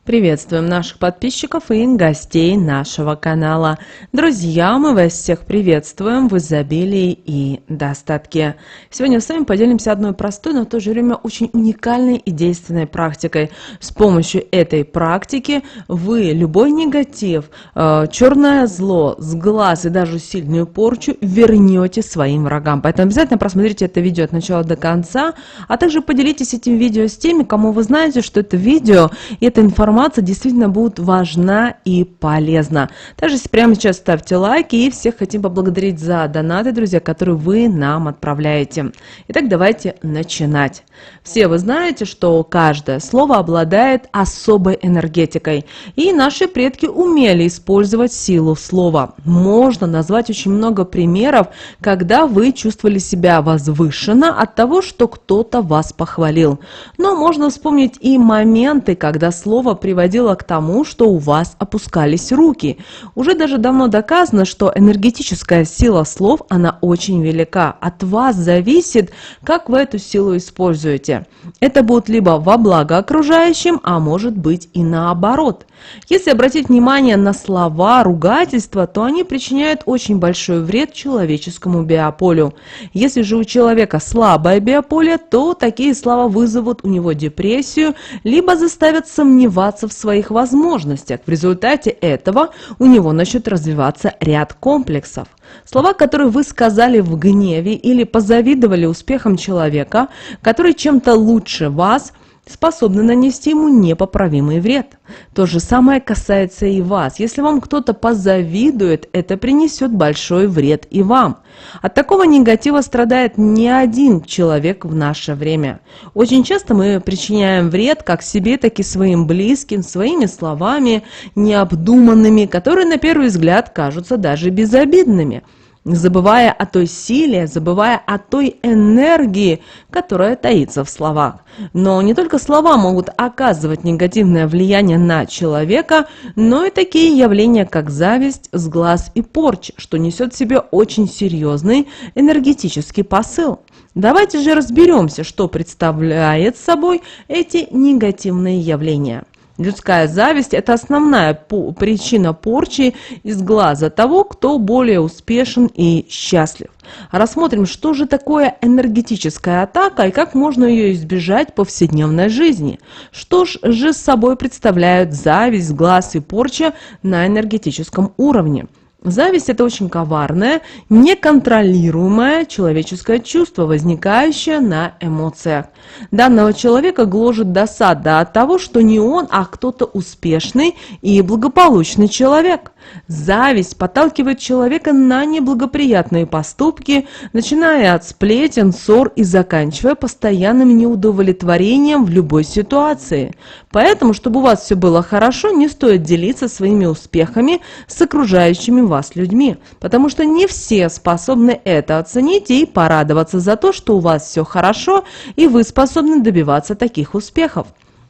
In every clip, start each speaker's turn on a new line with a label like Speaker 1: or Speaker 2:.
Speaker 1: Приветствуем наших подписчиков и гостей нашего канала. Друзья, мы вас всех приветствуем в изобилии и достатке. Сегодня с вами поделимся одной простой, но в то же время очень уникальной и действенной практикой. С помощью этой практики вы любой негатив, черное зло, сглаз и даже сильную порчу вернете своим врагам. Поэтому обязательно просмотрите это видео от начала до конца, а также поделитесь этим видео с теми, кому вы знаете, что это видео и эта информация действительно будет важна и полезна. Также прямо сейчас ставьте лайки, и всех хотим поблагодарить за донаты, друзья, которые вы нам отправляете. Итак, давайте начинать. Все вы знаете, что каждое слово обладает особой энергетикой, и наши предки умели использовать силу слова. Можно назвать очень много примеров, когда вы чувствовали себя возвышенно от того, что кто-то вас похвалил. Но можно вспомнить и моменты, когда слово приводило к тому, что у вас опускались руки. Уже даже давно доказано, что энергетическая сила слов, она очень велика. От вас зависит, как вы эту силу используете. Это будет либо во благо окружающим, а может быть и наоборот. Если обратить внимание на слова, ругательства, то они причиняют очень большой вред человеческому биополю. Если же у человека слабое биополе, то такие слова вызовут у него депрессию, либо заставят сомневаться в своих возможностях. В результате этого у него начнет развиваться ряд комплексов. Слова, которые вы сказали в гневе или позавидовали успехам человека, который чем-то лучше вас, способны нанести ему непоправимый вред. То же самое касается и вас. Если вам кто-то позавидует, это принесет большой вред и вам. От такого негатива страдает не один человек в наше время. Очень часто мы причиняем вред как себе, так и своим близким, своими словами, необдуманными, которые на первый взгляд кажутся даже безобидными, забывая о той силе, забывая о той энергии, которая таится в словах. Но не только слова могут оказывать негативное влияние на человека, но и такие явления, как зависть, сглаз и порча, что несет в себе очень серьезный энергетический посыл. Давайте же разберемся, что представляет собой эти негативные явления. Людская зависть – это основная причина порчи из глаза того, кто более успешен и счастлив. Рассмотрим, что же такое энергетическая атака и как можно ее избежать в повседневной жизни. Что же собой представляют зависть, сглаз и порча на энергетическом уровне? Зависть – это очень коварное, неконтролируемое человеческое чувство, возникающее на эмоциях. Данного человека гложет досада от того, что не он, а кто-то успешный и благополучный человек. Зависть подталкивает человека на неблагоприятные поступки, начиная от сплетен, ссор и заканчивая постоянным неудовлетворением в любой ситуации. Поэтому, чтобы у вас все было хорошо, не стоит делиться своими успехами с окружающими вас людьми, потому что не все способны это оценить и порадоваться за то, что у вас все хорошо и вы способны добиваться таких успехов.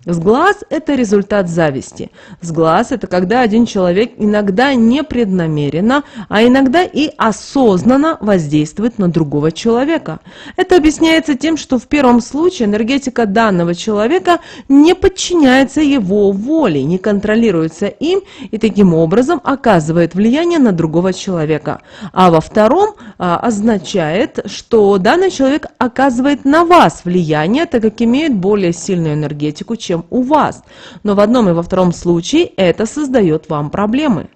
Speaker 1: Сглаз – это результат зависти. Сглаз – это когда один человек иногда непреднамеренно, а иногда и осознанно воздействует на другого человека. Это объясняется тем, что в первом случае энергетика данного человека не подчиняется его воле, не контролируется им и таким образом оказывает влияние на другого человека. А во втором означает, что данный человек оказывает на вас влияние, так как имеет более сильную энергетику, чем у вас. Но в одном и во втором случае это создает вам проблемы.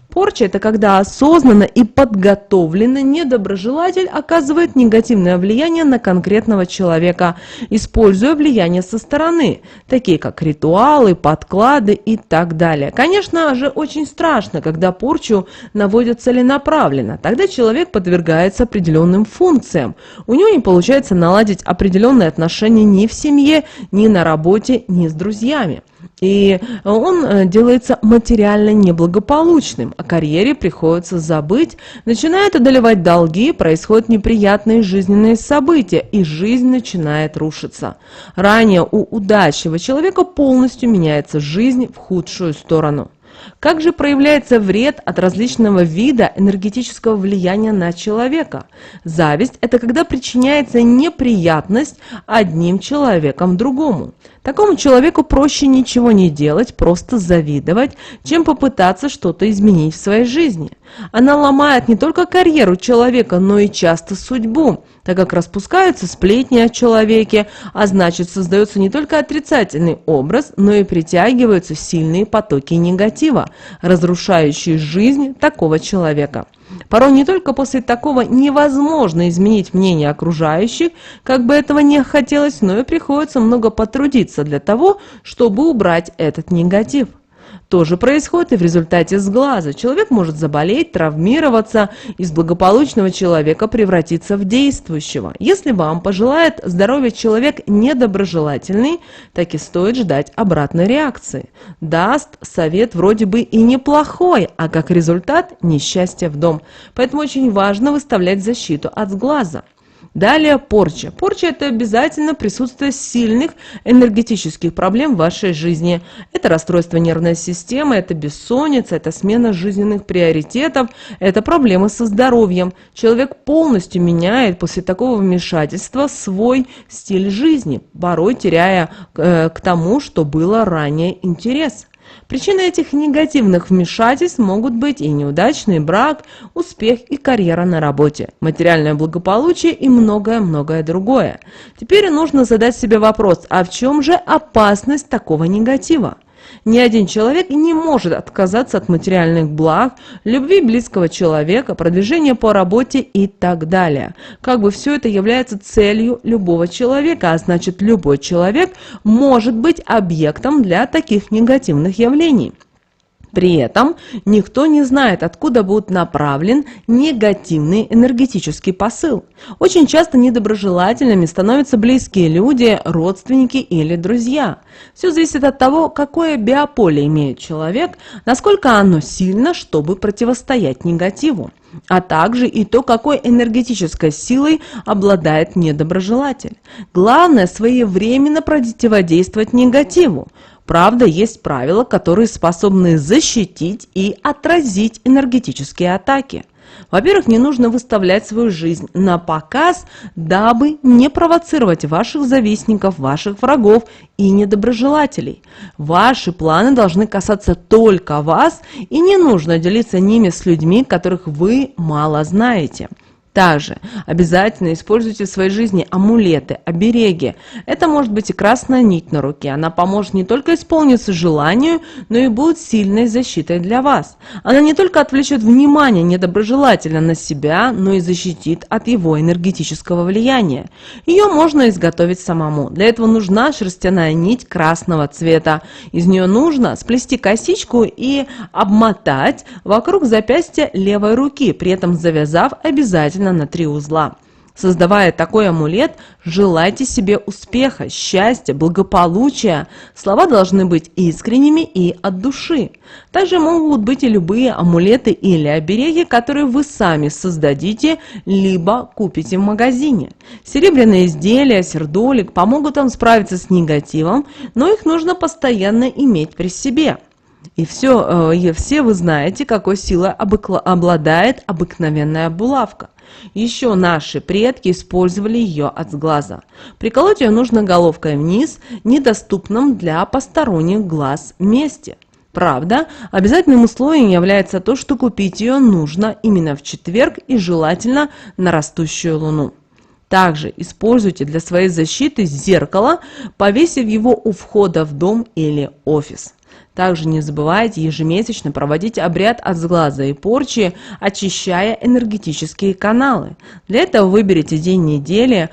Speaker 1: Порча – это когда осознанно и подготовленно недоброжелатель оказывает негативное влияние на конкретного человека, используя влияние со стороны, такие как ритуалы, подклады и так далее. Конечно же, очень страшно, когда порчу наводят целенаправленно. Тогда человек подвергается определенным функциям. У него не получается наладить определенные отношения ни в семье, ни на работе, ни с друзьями. И он делается материально неблагополучным, о карьере приходится забыть, начинает одолевать долги, происходят неприятные жизненные события, и жизнь начинает рушиться. Ранее у удачливого человека полностью меняется жизнь в худшую сторону. Как же проявляется вред от различного вида энергетического влияния на человека? Зависть – это когда причиняется неприятность одним человеком другому. Такому человеку проще ничего не делать, просто завидовать, чем попытаться что-то изменить в своей жизни. Она ломает не только карьеру человека, но и часто судьбу, так как распускаются сплетни о человеке, а значит создается не только отрицательный образ, но и притягиваются сильные потоки негатива, разрушающие жизнь такого человека. Порой не только после такого невозможно изменить мнение окружающих, как бы этого не хотелось, но и приходится много потрудиться для того, чтобы убрать этот негатив. То же происходит и в результате сглаза. Человек может заболеть, травмироваться, из благополучного человека превратиться в действующего. Если вам пожелает здоровья человек недоброжелательный, так и стоит ждать обратной реакции. Даст совет вроде бы и неплохой, а как результат – несчастье в дом. Поэтому очень важно выставлять защиту от сглаза. Далее порча. Порча – это обязательно присутствие сильных энергетических проблем в вашей жизни. Это расстройство нервной системы, это бессонница, это смена жизненных приоритетов, это проблемы со здоровьем. Человек полностью меняет после такого вмешательства свой стиль жизни, порой теряя к тому, что было ранее интерес. Причиной этих негативных вмешательств могут быть и неудачный брак, успех и карьера на работе, материальное благополучие и многое-многое другое. Теперь нужно задать себе вопрос, а в чем же опасность такого негатива? Ни один человек не может отказаться от материальных благ, любви близкого человека, продвижения по работе и так далее. Как бы все это является целью любого человека, а значит, любой человек может быть объектом для таких негативных явлений. При этом никто не знает, откуда будет направлен негативный энергетический посыл. Очень часто недоброжелательными становятся близкие люди, родственники или друзья. Все зависит от того, какое биополе имеет человек, насколько оно сильно, чтобы противостоять негативу, а также и то, какой энергетической силой обладает недоброжелатель. Главное своевременно противодействовать негативу. Правда, есть правила, которые способны защитить и отразить энергетические атаки. Во-первых, не нужно выставлять свою жизнь на показ, дабы не провоцировать ваших завистников, ваших врагов и недоброжелателей. Ваши планы должны касаться только вас, и не нужно делиться ними с людьми, которых вы мало знаете. Также обязательно используйте в своей жизни амулеты, обереги. Это может быть и красная нить на руке. Она поможет не только исполниться желанию, но и будет сильной защитой для вас. Она не только отвлечет внимание недоброжелателя на себя, но и защитит от его энергетического влияния. Ее можно изготовить самому. Для этого нужна шерстяная нить красного цвета. Из нее нужно сплести косичку и обмотать вокруг запястья левой руки, при этом завязав обязательно на 3 узла. Создавая такой амулет, желайте себе успеха, счастья, благополучия. Слова должны быть искренними и от души. Также могут быть и любые амулеты или обереги, которые вы сами создадите, либо купите в магазине. Серебряные изделия, сердолик помогут вам справиться с негативом, но их нужно постоянно иметь при себе. И все вы знаете, какой силой обладает обыкновенная булавка. Еще наши предки использовали ее от сглаза. Приколоть ее нужно головкой вниз, недоступном для посторонних глаз месте. Правда, обязательным условием является то, что купить ее нужно именно в четверг и желательно на растущую луну. Также используйте для своей защиты зеркало, повесив его у входа в дом или офис. Также не забывайте ежемесячно проводить обряд от сглаза и порчи, очищая энергетические каналы. Для этого выберите день недели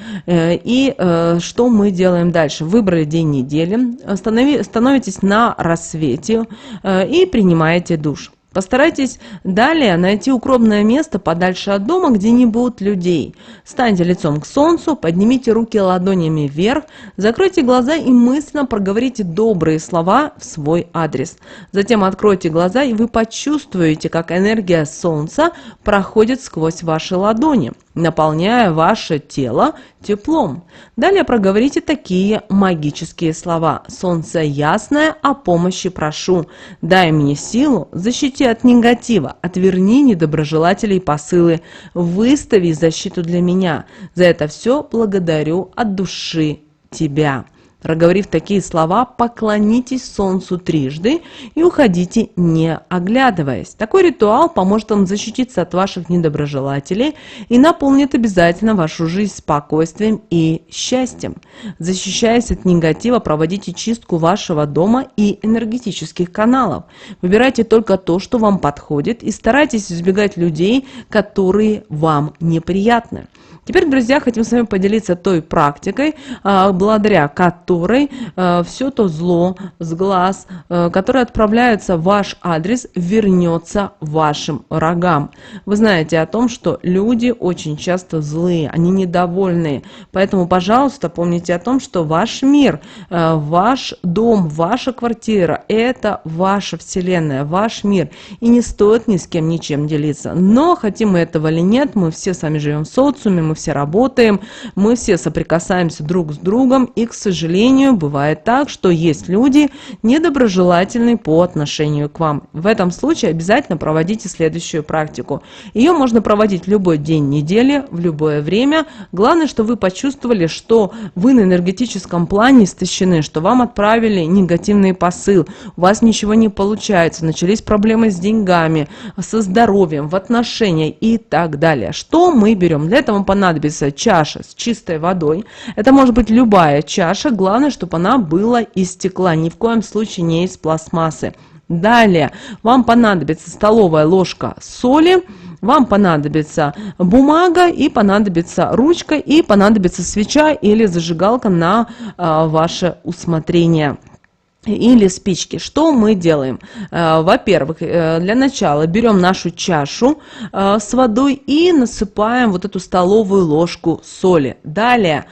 Speaker 1: что мы делаем дальше. Выбрали день недели, становитесь на рассвете и принимаете душ. Постарайтесь далее найти укромное место подальше от дома, где не будет людей. Станьте лицом к солнцу, поднимите руки ладонями вверх, закройте глаза и мысленно проговорите добрые слова в свой адрес. Затем откройте глаза, и вы почувствуете, как энергия солнца проходит сквозь ваши ладони, наполняя ваше тело теплом. Далее проговорите такие магические слова. «Солнце ясное, о помощи прошу. Дай мне силу, защити от негатива, отверни недоброжелателей посылы, выстави защиту для меня. За это все благодарю от души тебя». Проговорив такие слова, поклонитесь Солнцу трижды и уходите, не оглядываясь. Такой ритуал поможет вам защититься от ваших недоброжелателей и наполнит обязательно вашу жизнь спокойствием и счастьем. Защищаясь от негатива, проводите чистку вашего дома и энергетических каналов. Выбирайте только то, что вам подходит, и старайтесь избегать людей, которые вам неприятны. Теперь, друзья, хотим с вами поделиться той практикой, благодаря которой все то зло с глаз, которое отправляется в ваш адрес, вернется вашим врагам. Вы знаете о том, что люди очень часто злые, они недовольные. Поэтому, пожалуйста, помните о том, что ваш мир, ваш дом, ваша квартира – это ваша вселенная, ваш мир. И не стоит ни с кем ничем делиться. Но хотим мы этого или нет, мы все с вами живем в социуме, мы все работаем, мы все соприкасаемся друг с другом, и, к сожалению, бывает так, что есть люди недоброжелательные по отношению к вам. В этом случае обязательно проводите следующую практику. Ее можно проводить в любой день недели, в любое время. Главное, что вы почувствовали, что вы на энергетическом плане истощены, что вам отправили негативный посыл, у вас ничего не получается, начались проблемы с деньгами, со здоровьем, в отношениях и так далее. Что мы берем? Для этого понадобится чаша с чистой водой. Это может быть любая чаша, главное, чтобы она была из стекла, ни в коем случае не из пластмассы. Далее вам понадобится столовая ложка соли, вам понадобится бумага, и понадобится ручка, и понадобится свеча или зажигалка на ваше усмотрение. Или спички. Что мы делаем? Во-первых, для начала берем нашу чашу с водой и насыпаем вот эту столовую ложку соли. Далее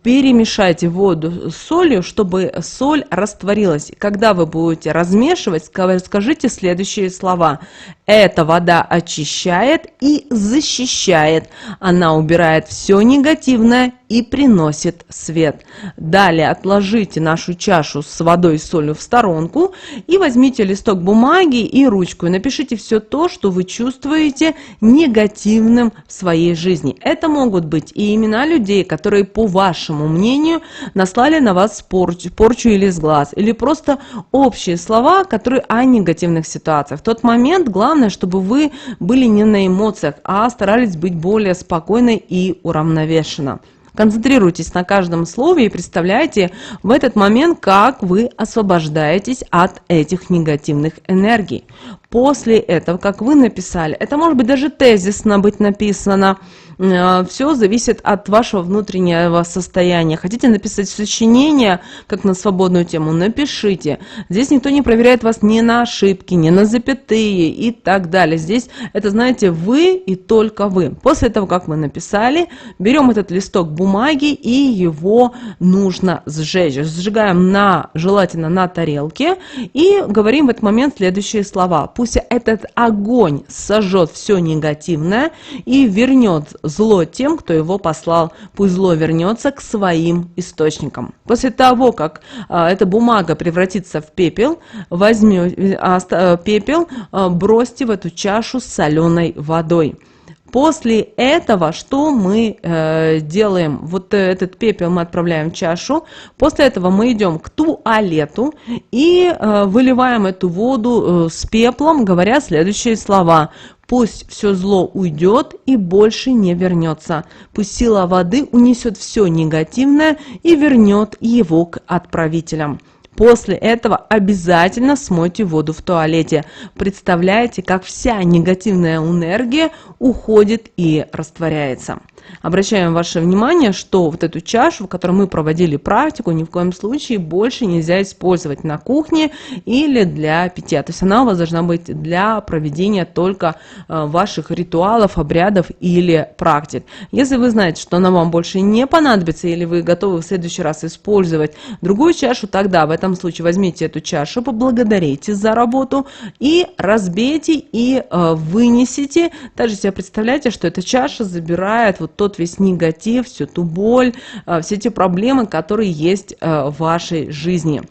Speaker 1: перемешайте воду с солью, чтобы соль растворилась. Когда вы будете размешивать, скажите следующие слова. Эта вода очищает и защищает. Она убирает все негативное и приносит свет. Далее отложите нашу чашу с водой и солью в сторонку и возьмите листок бумаги и ручку и напишите все то, что вы чувствуете негативным в своей жизни. Это могут быть и имена людей, которые, по вашему мнению, наслали на вас порчу или сглаз, или просто общие слова, которые о негативных ситуациях. В тот момент главное, чтобы вы были не на эмоциях, а старались быть более спокойны и уравновешенно. Концентрируйтесь на каждом слове и представляйте в этот момент, как вы освобождаетесь от этих негативных энергий. После этого, как вы написали, это может быть даже тезисно быть написано, все зависит от вашего внутреннего состояния. Хотите написать сочинение, как на свободную тему, напишите. Здесь никто не проверяет вас ни на ошибки, ни на запятые и так далее. Здесь это, знаете, вы и только вы. После того, как вы написали, берем этот листок бумаги и его нужно сжечь. Сжигаем желательно на тарелке и говорим в этот момент следующие слова. Пусть этот огонь сожжет все негативное и вернет зло тем, кто его послал. Пусть зло вернется к своим источникам. После того, как эта бумага превратится в пепел, возьмите пепел, бросьте в эту чашу с соленой водой. После этого что мы делаем? Вот этот пепел мы отправляем в чашу. После этого мы идем к туалету и выливаем эту воду с пеплом, говоря следующие слова. Пусть все зло уйдет и больше не вернется. Пусть сила воды унесет все негативное и вернет его к отправителям. После этого обязательно смойте воду в туалете. Представляете, как вся негативная энергия уходит и растворяется. Обращаем ваше внимание, что вот эту чашу, в которой мы проводили практику, ни в коем случае больше нельзя использовать на кухне или для питья. То есть она у вас должна быть для проведения только ваших ритуалов, обрядов или практик. Если вы знаете, что она вам больше не понадобится или вы готовы в следующий раз использовать другую чашу, тогда в этом случае возьмите эту чашу, поблагодарите за работу и разбейте и вынесите. Также себе представляете, что эта чаша забирает вот тот весь негатив, всю ту боль, все те проблемы, которые есть в вашей жизни.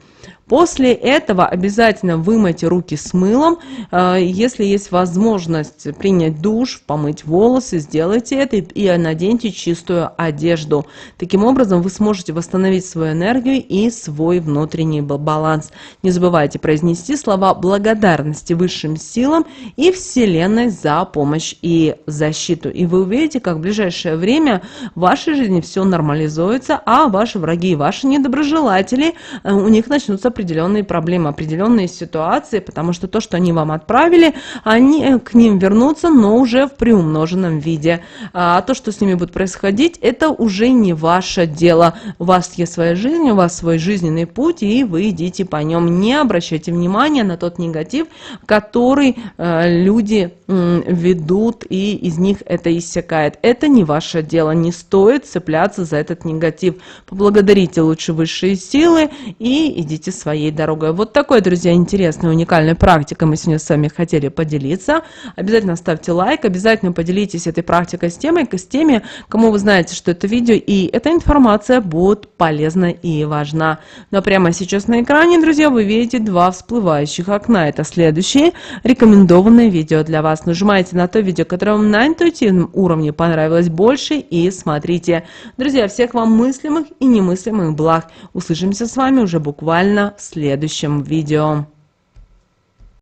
Speaker 1: После этого обязательно вымойте руки с мылом. Если есть возможность принять душ, помыть волосы, сделайте это и наденьте чистую одежду. Таким образом, вы сможете восстановить свою энергию и свой внутренний баланс. Не забывайте произнести слова благодарности высшим силам и Вселенной за помощь и защиту. И вы увидите, как в ближайшее время в вашей жизни все нормализуется, а ваши враги и ваши недоброжелатели, у них начнутся определенные проблемы, определенные ситуации, потому что то, что они вам отправили, они к ним вернутся, но уже в приумноженном виде. А то, что с ними будет происходить, это уже не ваше дело. У вас есть своя жизнь, у вас свой жизненный путь, и вы идите по нем. Не обращайте внимания на тот негатив, который люди ведут, и из них это иссякает. Это не ваше дело, не стоит цепляться за этот негатив. Поблагодарите лучше высшие силы и идите своей дорогой. Вот такой, друзья, интересной, уникальной практикой мы сегодня с вами хотели поделиться. Обязательно ставьте лайк, обязательно поделитесь этой практикой с теми, кому вы знаете, что это видео и эта информация будет полезна и важна. Но прямо сейчас на экране, друзья, вы видите 2 всплывающих окна. Это следующее рекомендованное видео для вас. Нажимайте на то видео, которое вам на интуитивном уровне понравилось больше, и смотрите. Друзья, всех вам мыслимых и немыслимых благ. Услышимся с вами уже буквально в следующем видео.